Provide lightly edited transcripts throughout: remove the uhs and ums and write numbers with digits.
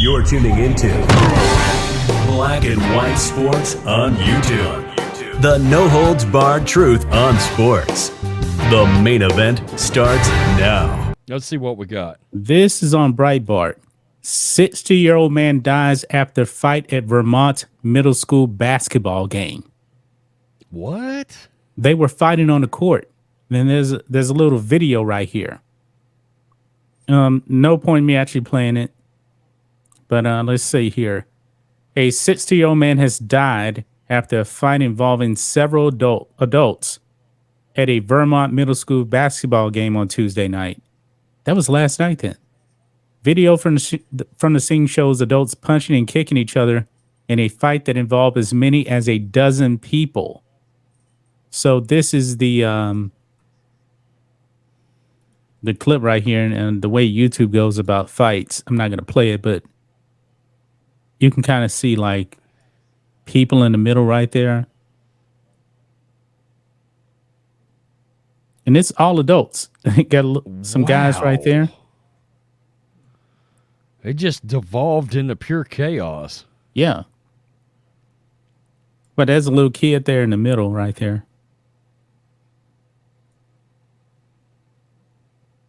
You're tuning into Black and White Sports on YouTube. The no-holds-barred truth on sports. The main event starts now. Let's see what we got. This is on Breitbart. 60-year-old man dies after fight at Vermont middle school basketball game. What? They were fighting on the court. Then there's a little video right here. No point in me actually playing it. But let's see here. A 60-year-old man has died after a fight involving several adults at a Vermont middle school basketball game on Tuesday night. That was last night then. Video from the scene shows adults punching and kicking each other in a fight that involved as many as a dozen people. So this is the clip right here, and the way YouTube goes about fights. I'm not going to play it, but you can kind of see like people in the middle right there. And it's all adults. Got some guys right there. It just devolved into pure chaos. Yeah. But there's a little kid there in the middle right there.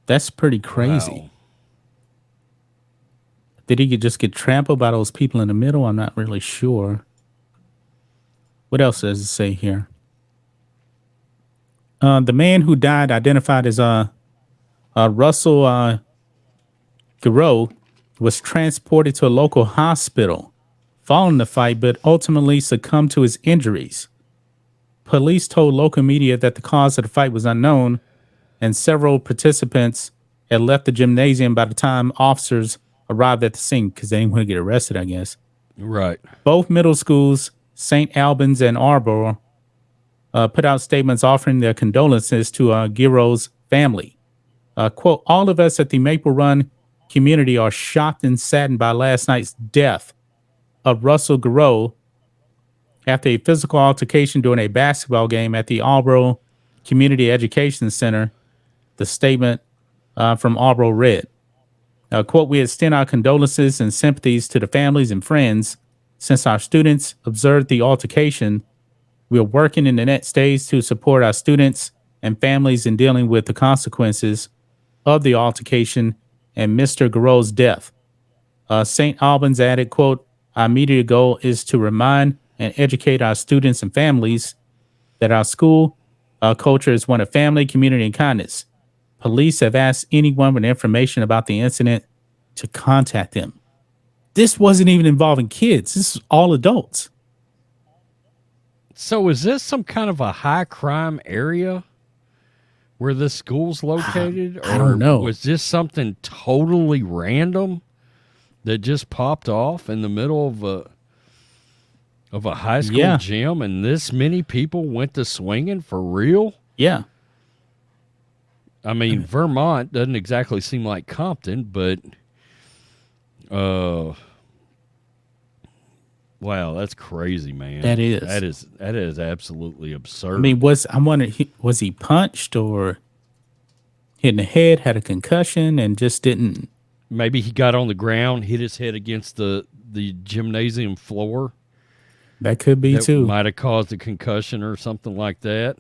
That's pretty crazy. Wow. Did he just get trampled by those people in the middle? I'm not really sure. What else does it say here? The man who died, identified as Russell Garreau, was transported to a local hospital following the fight, but ultimately succumbed to his injuries. Police told local media that the cause of the fight was unknown, and several participants had left the gymnasium by the time officers arrived at the scene because they didn't want to get arrested, I guess. Right. Both middle schools, St. Albans and Arbor, put out statements offering their condolences to Garreau's family. Quote, all of us at the Maple Run community are shocked and saddened by last night's death of Russell Garreau after a physical altercation during a basketball game at the Arbor Community Education Center. The statement from Arbor read, quote, we extend our condolences and sympathies to the families and friends. Since our students observed the altercation, we are working in the next days to support our students and families in dealing with the consequences of the altercation and Mr. Garreau's death. St. Albans added, quote, our immediate goal is to remind and educate our students and families that our school culture is one of family, community, and kindness. Police have asked anyone with information about the incident to contact them. This wasn't even involving kids. This is all adults. So is this some kind of a high crime area where this school's located? I don't know. Or was this something totally random that just popped off in the middle of a high school gym and this many people went to swinging for real? Yeah. I mean, Vermont doesn't exactly seem like Compton, but wow, that's crazy, man. That is. That is absolutely absurd. I mean, I'm wondering, was he punched or hit in the head, had a concussion, and just didn't? Maybe he got on the ground, hit his head against the gymnasium floor. That could be too. Might have caused a concussion or something like that.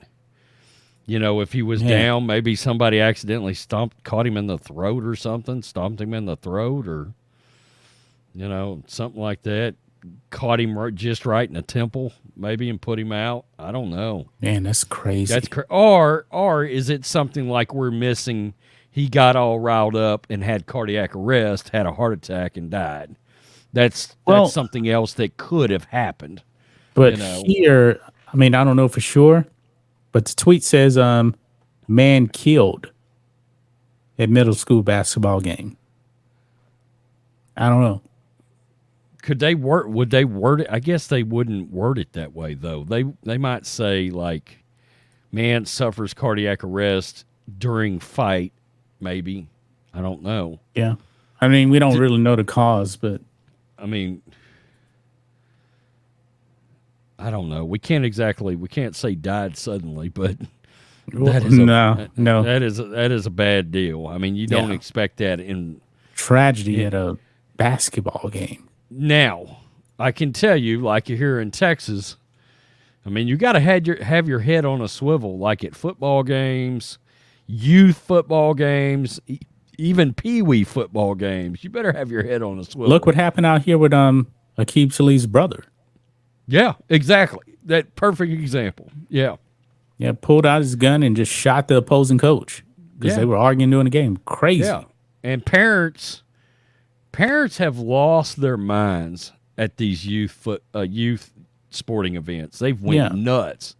You know, if he was down, maybe somebody accidentally caught him in the throat or something, stomped him in the throat, or you know, something like that. Caught him just right in the temple, maybe, and put him out. I don't know. Man, that's crazy. Or is it something like we're missing? He got all riled up and had cardiac arrest, had a heart attack, and died. That's something else that could have happened. But here, I mean, I don't know for sure, but the tweet says, man killed at middle school basketball game. I don't know. Would they word it? I guess they wouldn't word it that way, though. They might say, like, man suffers cardiac arrest during fight, maybe. I don't know. Yeah. I mean, we don't really know the cause, but. I mean, I don't know. We can't say died suddenly, but that is that is a bad deal. I mean, you don't expect that in tragedy at a basketball game. Now, I can tell you, like here in Texas, I mean, you got to have your head on a swivel, like at football games, youth football games, even pee-wee football games. You better have your head on a swivel. Look what happened out here with Aqib Talib's brother. Yeah, exactly. That perfect example. Yeah. Yeah, pulled out his gun and just shot the opposing coach because they were arguing during the game. Crazy. Yeah. And parents have lost their minds at these youth sporting events. They've went nuts.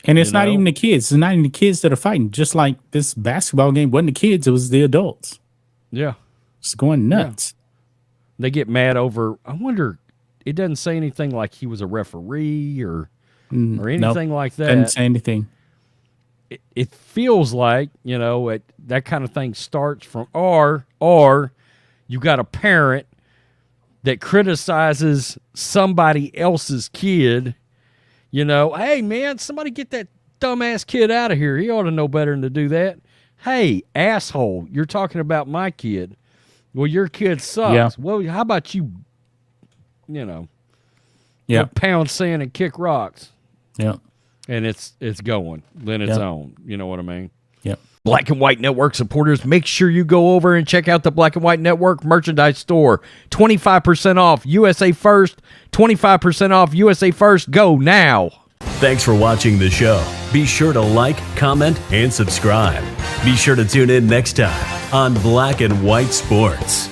And it's not even the kids. It's not even the kids that are fighting. Just like this basketball game wasn't the kids, it was the adults. Yeah. It's going nuts. Yeah. They get mad over, I wonder, it doesn't say anything like he was a referee or anything like that. Doesn't say anything. It feels like, that kind of thing starts from, or you got a parent that criticizes somebody else's kid, hey, man, somebody get that dumbass kid out of here. He ought to know better than to do that. Hey, asshole, you're talking about my kid. Well, your kid sucks. Yeah. Well, how about you, pound sand and kick rocks? Yeah. And it's going. Then it's on. You know what I mean? Yep. Black and White Network supporters, make sure you go over and check out the Black and White Network merchandise store. 25% off USA First. 25% off USA First. Go now. Thanks for watching the show. Be sure to like, comment, and subscribe. Be sure to tune in next time on Black and White Sports.